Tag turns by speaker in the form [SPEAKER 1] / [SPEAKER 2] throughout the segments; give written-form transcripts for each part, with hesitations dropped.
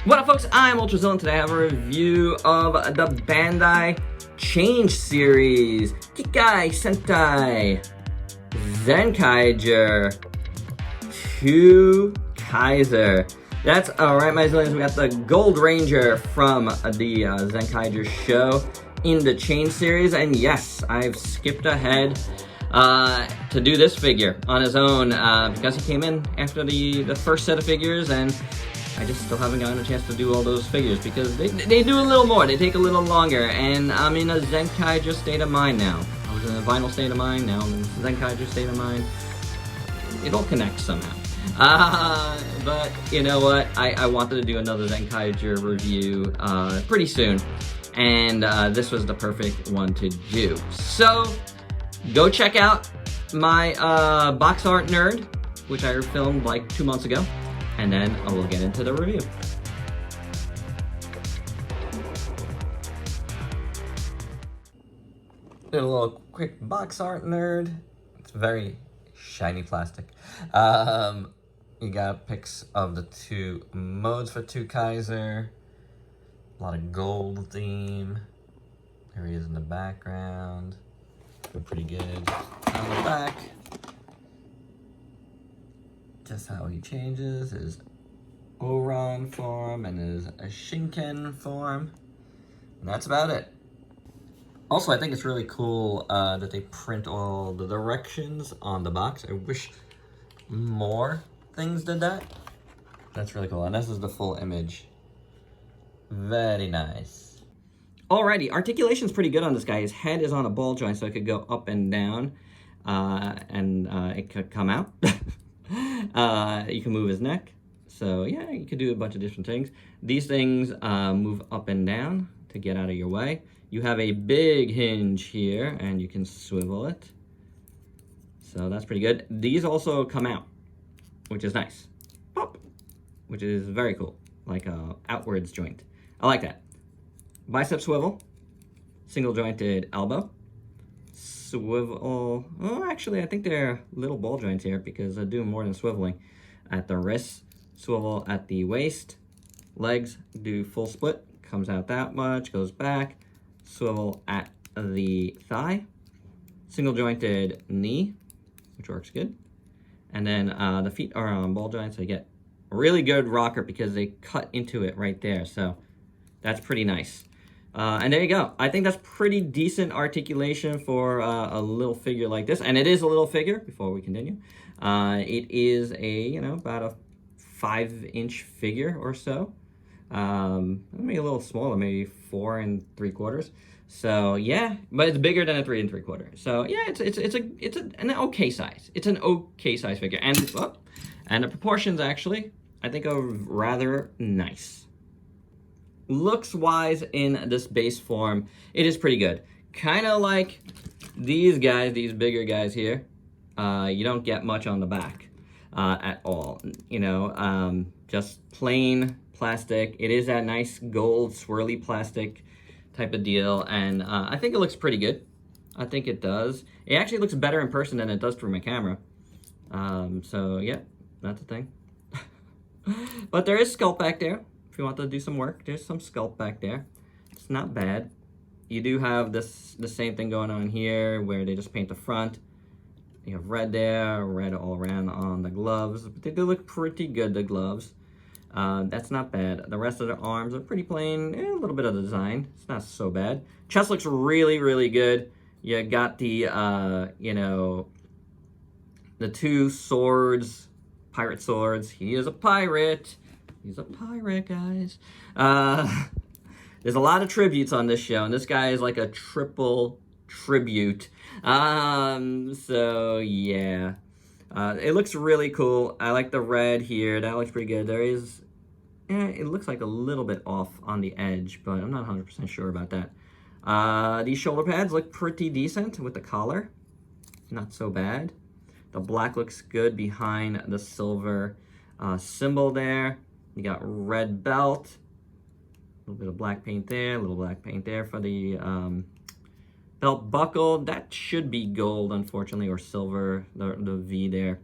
[SPEAKER 1] What up, folks? I'm Ultrazilla, and today I have a review of the Bandai Change series. Kikai Sentai Zenkaiger Twokaiser. That's right, my zillions. We got the Gold Ranger from the Zenkaiger show in the Change series, and yes, I've skipped ahead to do this figure on his own because he came in after the first set of figures, and I just still haven't gotten a chance to do all those figures because they do a little more, they take a little longer, and I'm in a Zenkaiger state of mind now. I was in a vinyl state of mind, now I'm in a Zenkaiger state of mind. It all connects somehow. But you know what, I wanted to do another Zenkaiger review pretty soon, and this was the perfect one to do. So, go check out my box art nerd, which I filmed like 2 months ago. And then I will get into the review. Did a little quick box art nerd. It's very shiny plastic. You got pics of the two modes for Twokaiser. A lot of gold theme. There he is in the background. Pretty good. On the back, just how he changes his Oran form and his Shinken form. And that's about it. Also, I think it's really cool that they print all the directions on the box. I wish more things did that. That's really cool. And this is the full image. Very nice. Alrighty, articulation's pretty good on this guy. His head is on a ball joint, so it could go up and down. And it could come out. You can move his neck, so yeah, you could do a bunch of different things. These things move up and down to get out of your way. You have a big hinge here, and you can swivel it, so that's pretty good. These also come out, which is nice. Pop, which is very cool, like a outwards joint. I like that. Bicep swivel, single jointed elbow. Swivel, oh, actually, I think they're little ball joints here because I do more than swiveling. At the wrists, swivel at the waist. Legs do full split, comes out that much, goes back. Swivel at the thigh. Single jointed knee, which works good. And then the feet are on ball joints, so you get a really good rocker because they cut into it right there. So that's pretty nice. And there you go. I think that's pretty decent articulation for a little figure like this. And it is a little figure, before we continue. It is a, about a 5-inch figure or so. Maybe a little smaller, maybe 4 3/4. So yeah, but it's bigger than a 3 3/4. So yeah, it's an okay size. It's an okay size figure. And the proportions actually, I think, are rather nice. Looks-wise, in this base form, it is pretty good. Kind of like these guys, these bigger guys here. You don't get much on the back at all. Just plain plastic. It is that nice gold swirly plastic type of deal, and I think it looks pretty good. I think it does. It actually looks better in person than it does through my camera. So yeah, that's the thing. But there is sculpt back there. If you want to do some work, there's some sculpt back there. It's not bad. You do have the same thing going on here where they just paint the front. You have red there, red all around on the gloves. But they do look pretty good, the gloves. That's not bad. The rest of the arms are pretty plain. A little bit of the design. It's not so bad. Chest looks really, really good. You got the, the two swords, pirate swords. He is a pirate. He's a pirate, guys. There's a lot of tributes on this show, and this guy is like a triple tribute. So yeah. It looks really cool. I like the red here. That looks pretty good. There is, it looks like a little bit off on the edge, but I'm not 100% sure about that. These shoulder pads look pretty decent with the collar. Not so bad. The black looks good behind the silver symbol there. You got red belt, a little bit of black paint there, a little black paint there for the belt buckle. That should be gold, unfortunately, or silver, the V there.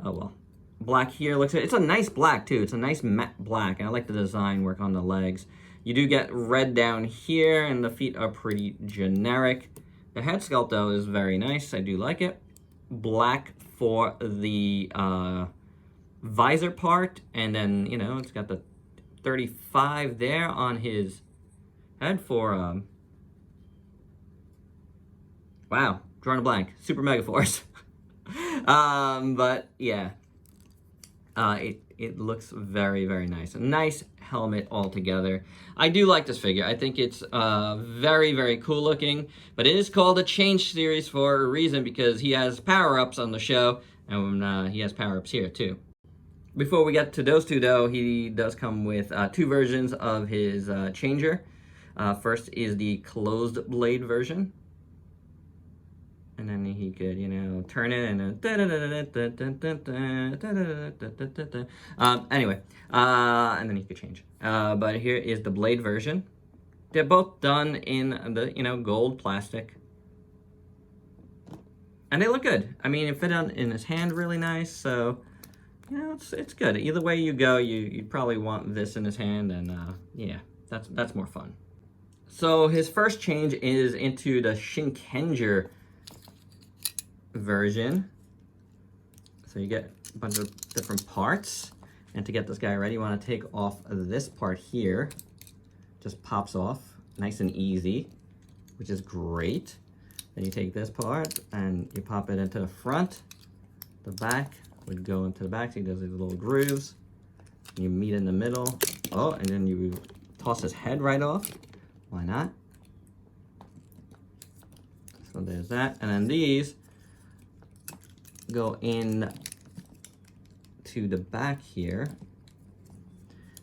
[SPEAKER 1] Oh well, black here. It's a nice black too. It's a nice matte black. And I like the design work on the legs. You do get red down here, and the feet are pretty generic. The head sculpt though is very nice. I do like it. Black for the visor part, and then, you know, it's got the 35 there on his head for wow, drawing a blank, Super Mega Force. But yeah, it looks very, very nice. A nice helmet altogether. I do like this figure. I think it's very, very cool looking, but it is called a Change series for a reason, because he has power-ups on the show, and he has power-ups here too. Before we get to those two though, he does come with two versions of his changer. First is the closed blade version. And then he could, you know, turn it and anyway, and then he could change. But here is the blade version. They're both done in the, you know, gold plastic. And they look good. I mean, it fit on in his hand really nice, so, you know, it's good. Either way you go, you probably want this in his hand, and yeah, that's more fun. So his first change is into the Zenkaiger version. So you get a bunch of different parts, and to get this guy ready, you want to take off this part here. Just pops off nice and easy, which is great. Then you take this part and you pop it into the front. The back would go into the back, so he does these little grooves. You meet in the middle. Oh, and then you toss his head right off. Why not? So there's that, and then these go in to the back here,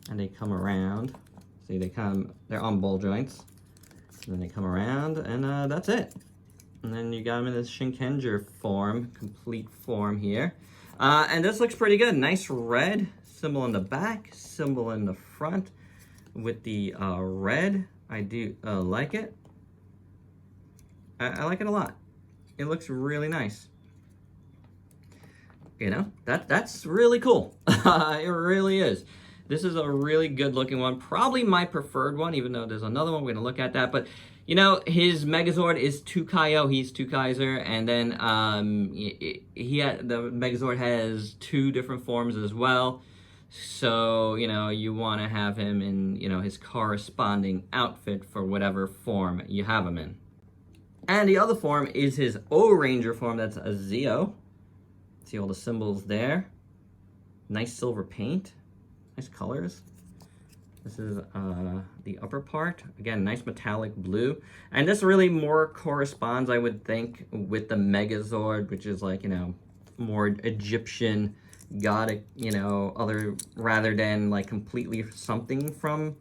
[SPEAKER 1] and they come around. See, they're on ball joints, and then they come around, and that's it. And then you got them in this Zenkaiger form, complete form here. And this looks pretty good. Nice red symbol in the back, symbol in the front with the red. I do like it. I like it a lot. It looks really nice. You know, that's really cool. It really is. This is a really good looking one. Probably my preferred one, even though there's another one. We're going to look at that. But, you know, his Megazord is Twokaiser. He's Twokaiser. And then the Megazord has two different forms as well. So, you know, you want to have him in, you know, his corresponding outfit for whatever form you have him in. And the other form is his O-Ranger form. That's a Zeo. See all the symbols there. Nice silver paint. Nice colors. This is the upper part. Again, nice metallic blue. And this really more corresponds, I would think, with the Megazord, which is like, you know, more Egyptian, gothic, you know, rather than like completely something from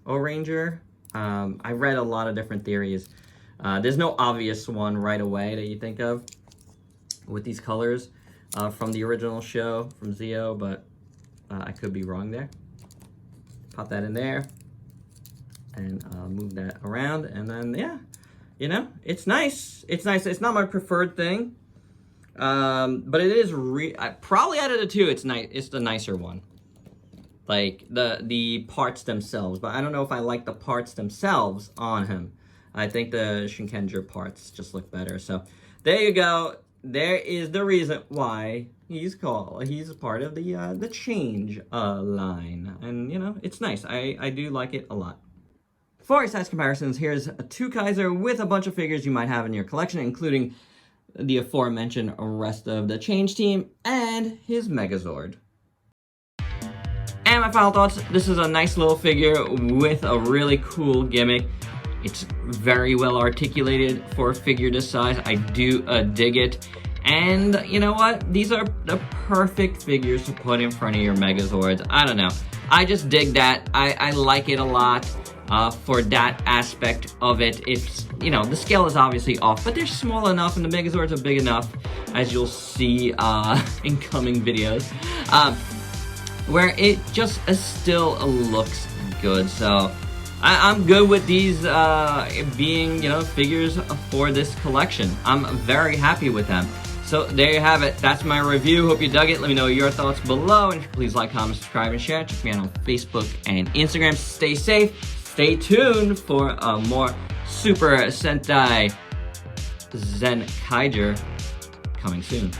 [SPEAKER 1] O-Ranger. I read a lot of different theories. There's no obvious one right away that you think of with these colors. From the original show, from Zeo, but I could be wrong there. Pop that in there, and move that around, and then, yeah, you know, it's nice. It's nice. It's not my preferred thing, but it is, probably out of the two, it's nice. It's the nicer one. Like, the parts themselves, but I don't know if I like the parts themselves on him. I think the Zenkaiger parts just look better, so there you go. There is the reason why he's part of the Change line, and you know, it's nice. I do like it a lot. For your size comparisons, here's a Twokaiser with a bunch of figures you might have in your collection, including the aforementioned rest of the Change team and his Megazord. And my final thoughts: this is a nice little figure with a really cool gimmick. It's very well articulated for a figure this size. I do dig it. And you know what? These are the perfect figures to put in front of your Megazords. I don't know. I just dig that. I like it a lot for that aspect of it. It's, you know, the scale is obviously off, but they're small enough and the Megazords are big enough, as you'll see in coming videos, where it just still looks good. So I'm good with these being, you know, figures for this collection. I'm very happy with them. So there you have it. That's my review. Hope you dug it. Let me know your thoughts below. And please like, comment, subscribe, and share. Check me out on Facebook and Instagram. Stay safe. Stay tuned for more Super Sentai Zenkaiger coming soon.